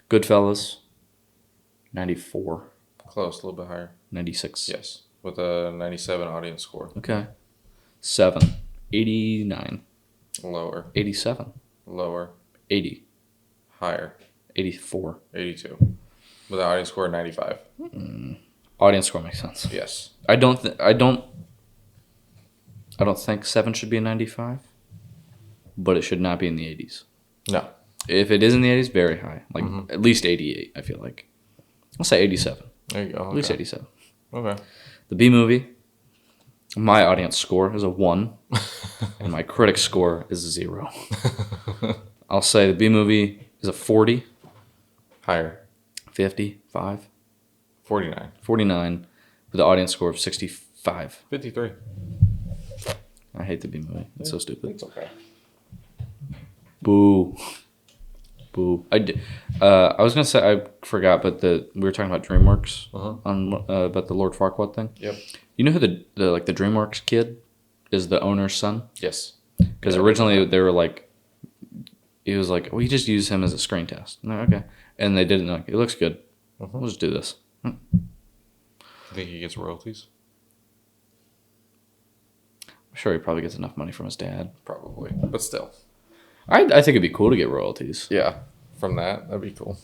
Goodfellas, 94. Close, a little bit higher. 96. Yes, with a 97 audience score. Okay. 7, 89. Lower. 87. Lower. 80. Higher. 84. 82. With an audience score of 95. Audience score makes sense. Yes. I don't think 7 should be a 95, but it should not be in the 80s. No. If it is in the 80s, very high. Like at least 88, I feel like. I'll say 87. There you go. Okay. At least 87. Okay. The B movie, my audience score is a 1, and my critic score is a 0. I'll say the B movie is a 40. Higher. 55. 49. 49, with an audience score of 65. 53. I hate the B movie. It's so stupid. It's okay. Boo. Boo. I was gonna say I forgot, but we were talking about DreamWorks on about the Lord Farquaad thing. Yep. You know who the DreamWorks kid is? The owner's son. Yes. Because originally they were like, he was like, we just use him as a screen test. And they're okay, and they didn't. Like, it looks good. We'll just do this. You think he gets royalties? I'm sure he probably gets enough money from his dad. Probably, but still. I think it'd be cool to get royalties. Yeah, from that'd be cool.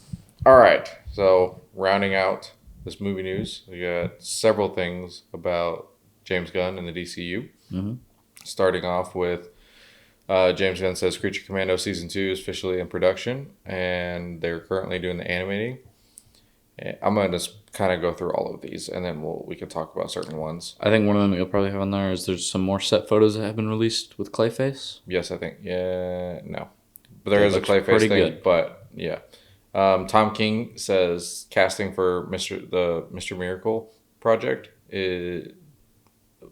All right, so rounding out this movie news, we got several things about James Gunn and the DCU. Starting off with James Gunn says Creature Commando Season 2 is officially in production, and they're currently doing the animating. I'm going to just kind of go through all of these, and then we can talk about certain ones. I think one of them you'll probably have on there is there's some more set photos that have been released with Clayface. Yes, I think. Yeah, no. But there is a Clayface thing, good. But yeah. Tom King says casting for Mr. Miracle project is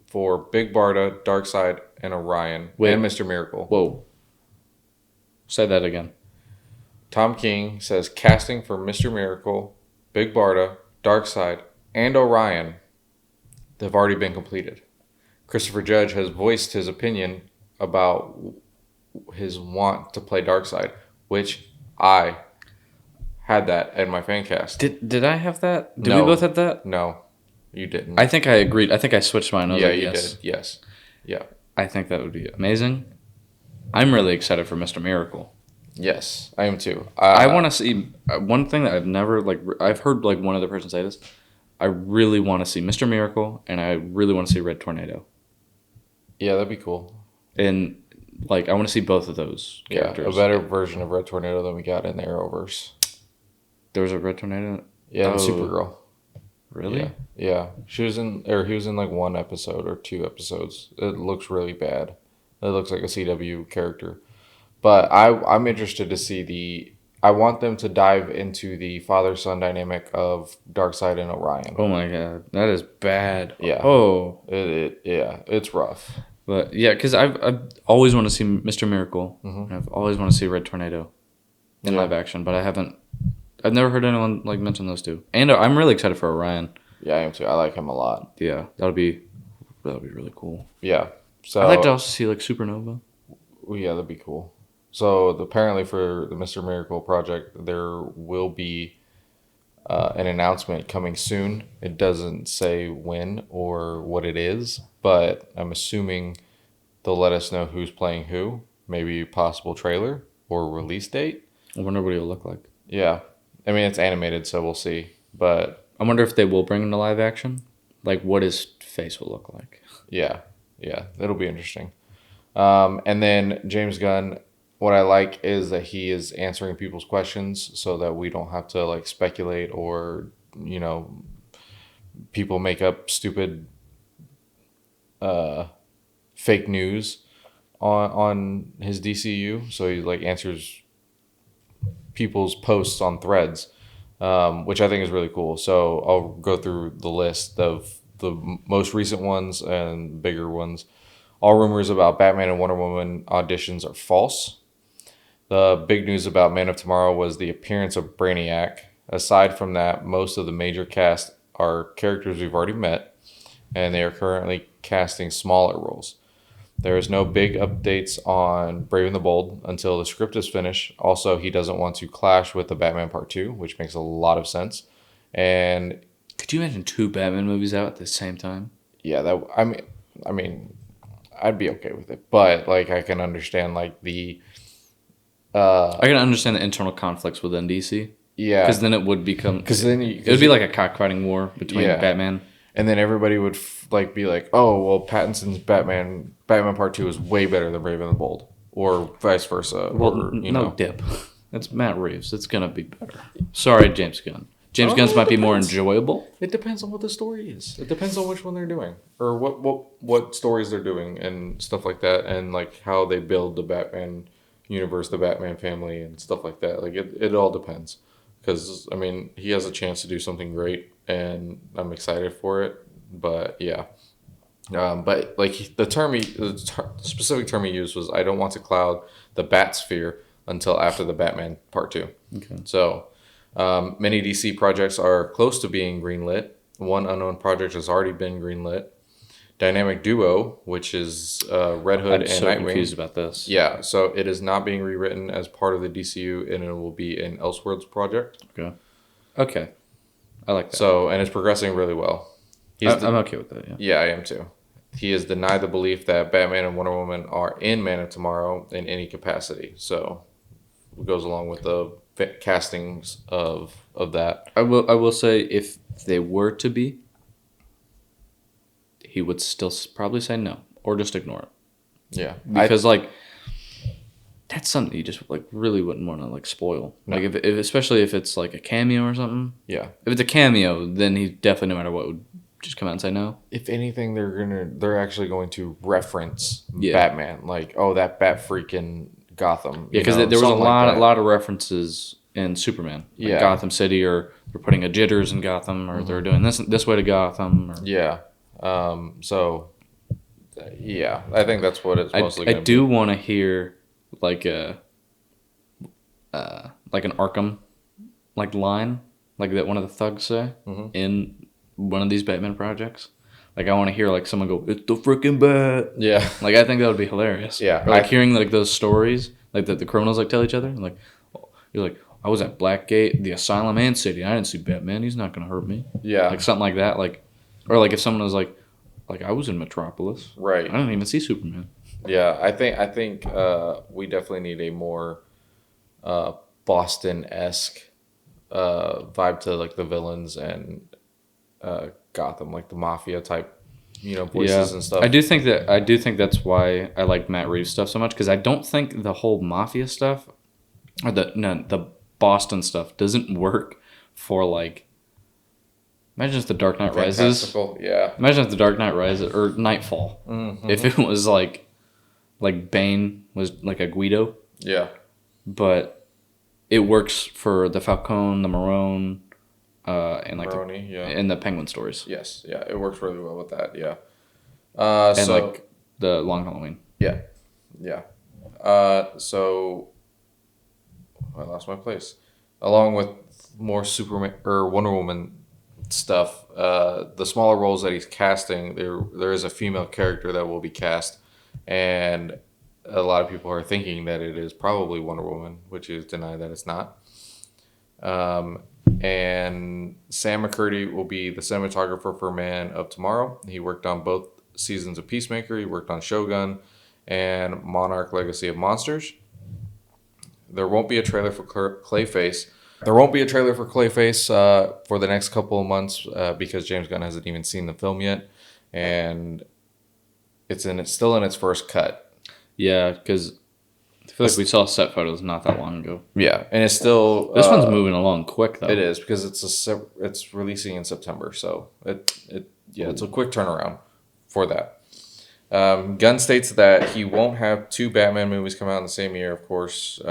for Big Barda, Darkseid, and Orion, and Mr. Miracle. Whoa. Say that again. Tom King says casting for Mr. Miracle, Big Barda, Darkseid, and Orion, they've already been completed. Christopher Judge has voiced his opinion about his want to play Darkseid, which I had that in my fan cast. Did I have that? Did we both have that? No, you didn't. I think I agreed. I think I switched mine. Yeah, you did. Yes. Yeah. I think that would be amazing. I'm really excited for Mr. Miracle. Yes, I am too. I want to see one thing that I've never I've heard one other person say this. I really want to see Mr. Miracle, and I really want to see Red Tornado. Yeah, that'd be cool. And I want to see both of those characters. Yeah, a better version of Red Tornado than we got in the Arrowverse. There was a Red Tornado. Yeah, the Supergirl. Really? Yeah. He was in one episode or 2 episodes. It looks really bad. It looks like a CW character. But I'm interested to see I want them to dive into the father-son dynamic of Darkseid and Orion. Oh my god, that is bad. Yeah. Oh. It's rough. But yeah, because I've always wanted to see Mr. Miracle, and I've always wanted to see Red Tornado in live action, but I've never heard anyone mention those two. And I'm really excited for Orion. Yeah, I am too. I like him a lot. Yeah, that'll be really cool. Yeah. So I'd like to also see Supernova. Well, yeah, that'd be cool. So apparently for the Mr. Miracle project, there will be an announcement coming soon. It doesn't say when or what it is, but I'm assuming they'll let us know who's playing who, maybe possible trailer or release date. I wonder what he'll look like. Yeah. I mean, it's animated, so we'll see. But I wonder if they will bring him to live action. What his face will look like. Yeah. It'll be interesting. And then James Gunn, what I like is that he is answering people's questions so that we don't have to speculate or, people make up stupid fake news on his DCU. So he answers people's posts on threads, which I think is really cool. So I'll go through the list of the most recent ones and bigger ones. All rumors about Batman and Wonder Woman auditions are false. The big news about Man of Tomorrow was the appearance of Brainiac. Aside from that, most of the major cast are characters we've already met, and they are currently casting smaller roles. There is no big updates on Brave and the Bold until the script is finished. Also, he doesn't want to clash with the Batman Part 2, which makes a lot of sense. And could you imagine 2 Batman movies out at the same time? Yeah, I mean, I'd be okay with it. But I can understand the I can understand the internal conflicts within DC. Yeah, because then it would become it would be like a cockfighting war between Batman, and then everybody would be like, oh well, Pattinson's Batman Part 2 is way better than Brave and the Bold, or vice versa. Well, or, no dip. It's Matt Reeves. It's gonna be better. Sorry, James Gunn. James Gunn's might be more enjoyable. It depends on what the story is. It depends on which one they're doing, or what stories they're doing, and stuff like that, and how they build the Batman universe, the Batman family, and stuff like that. It all depends. Because he has a chance to do something great, and I'm excited for it. But yeah, the specific term he used was, I don't want to cloud the bat sphere. until after the Batman Part 2. Okay. So many DC projects are close to being greenlit. One unknown project has already been greenlit. Dynamic Duo, which is Red Hood I'm and so Nightwing. confused about this. Yeah, so it is not being rewritten as part of the DCU, and it will be an Elseworlds project. Okay. I like that. So, and it's progressing really well. I'm okay with that, yeah. Yeah, I am too. He has denied the belief that Batman and Wonder Woman are in Man of Tomorrow in any capacity. So, it goes along with the castings of that. I will say if they were to be, he would still probably say no or just ignore it. Yeah, because that's something you just really wouldn't want to spoil. No. If especially if it's like a cameo or something. Yeah. If it's a cameo, then he definitely, no matter what, would just come out and say no. If anything, they're actually going to reference Batman, that Bat freaking Gotham. Yeah, because there was a lot of references in Superman. Gotham City, or they're putting a jitters in Gotham, or they're doing this way to Gotham. Or... I think that's what it's mostly going to be. I do want to hear like an Arkham line that one of the thugs say in one of these Batman projects. I want to hear someone go, "It's the freaking Bat." Yeah. I think that would be hilarious. Yeah. Or hearing those stories that the criminals tell each other. You're like, I was at Blackgate, the Asylum, and City. I didn't see Batman. He's not gonna hurt me. Yeah. Something like that. Or if someone was like I was in Metropolis. Right. I didn't even see Superman. Yeah, I think we definitely need a more Boston-esque vibe to the villains and Gotham, the mafia type, voices and stuff. I do think that's why I like Matt Reeves stuff so much, because I don't think the whole mafia stuff or the Boston stuff doesn't work for imagine if the Dark Knight Rises. Yeah. Imagine if the Dark Knight Rises or Nightfall. Mm-hmm. If it was like Bane was a Guido. Yeah. But it works for the Falcone, the Marone, and Maroni, and the Penguin stories. Yes. Yeah. It works really well with that. Yeah. And the Long Halloween. Yeah. Yeah. So I lost my place. Along with more Superman or Wonder Woman stuff, the smaller roles that he's casting, there is a female character that will be cast, and a lot of people are thinking that it is probably Wonder Woman, which is denied that it's not. And Sam McCurdy will be the cinematographer for Man of Tomorrow. He worked on both seasons of Peacemaker. He worked on Shogun and Monarch: Legacy of Monsters. There won't be a trailer for Clayface. For the next couple of months because James Gunn hasn't even seen the film yet, and it's still in its first cut. Yeah, because I feel we saw set photos not that long ago. Yeah, and it's still this one's moving along quick though. It is, because it's releasing in September, so it's a quick turnaround for that. Gunn states that he won't have two Batman movies come out in the same year, of course.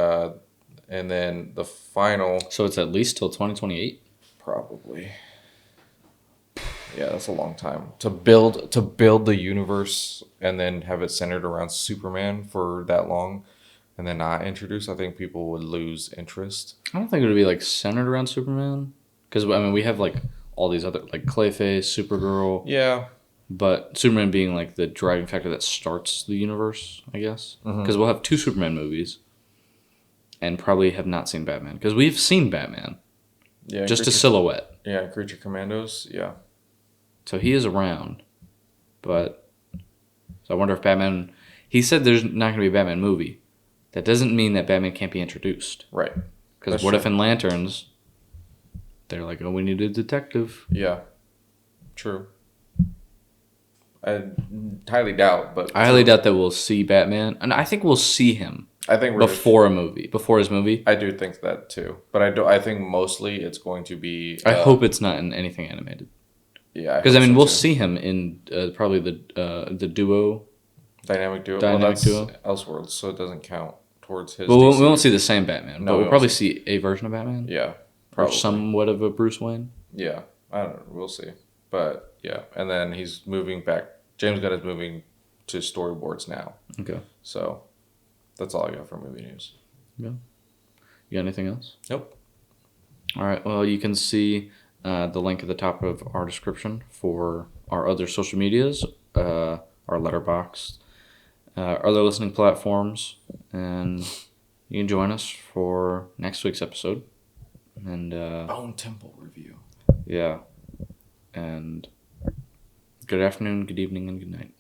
And then the final... So it's at least till 2028? Probably. Yeah, that's a long time. To build the universe and then have it centered around Superman for that long and then not introduce, I think people would lose interest. I don't think it would be centered around Superman. Because, we have all these other, Clayface, Supergirl. Yeah. But Superman being the driving factor that starts the universe, I guess. Because we'll have two Superman movies. And probably have not seen Batman. Because we've seen Batman. Yeah. Just a silhouette. Yeah, Creature Commandos. Yeah. So he is around. But... So I wonder if Batman... He said there's not going to be a Batman movie. That doesn't mean that Batman can't be introduced. Right. Because what if in Lanterns... They're like, oh, we need a detective. Yeah. True. I highly doubt, but... I highly doubt that we'll see Batman. And I think we'll see him. I think before his movie. I do think that too, but I think mostly it's going to be. I hope it's not in anything animated. Yeah, because we'll see him in probably the duo. Dynamic duo. Dynamic duo. Elseworlds, so it doesn't count towards his. Well, we won't see the same Batman, no, but we'll probably see a version of Batman. Yeah, probably. Or somewhat of a Bruce Wayne. Yeah, I don't know. We'll see, but yeah, and then he's moving back. James Gunn is moving to storyboards now. Okay. So. That's all I got for movie news. Yeah. You got anything else? Nope. All right. Well, you can see the link at the top of our description for our other social medias, our letterbox, other listening platforms, and you can join us for next week's episode. And Bone Temple review. yeah, and good afternoon, good evening, and good night.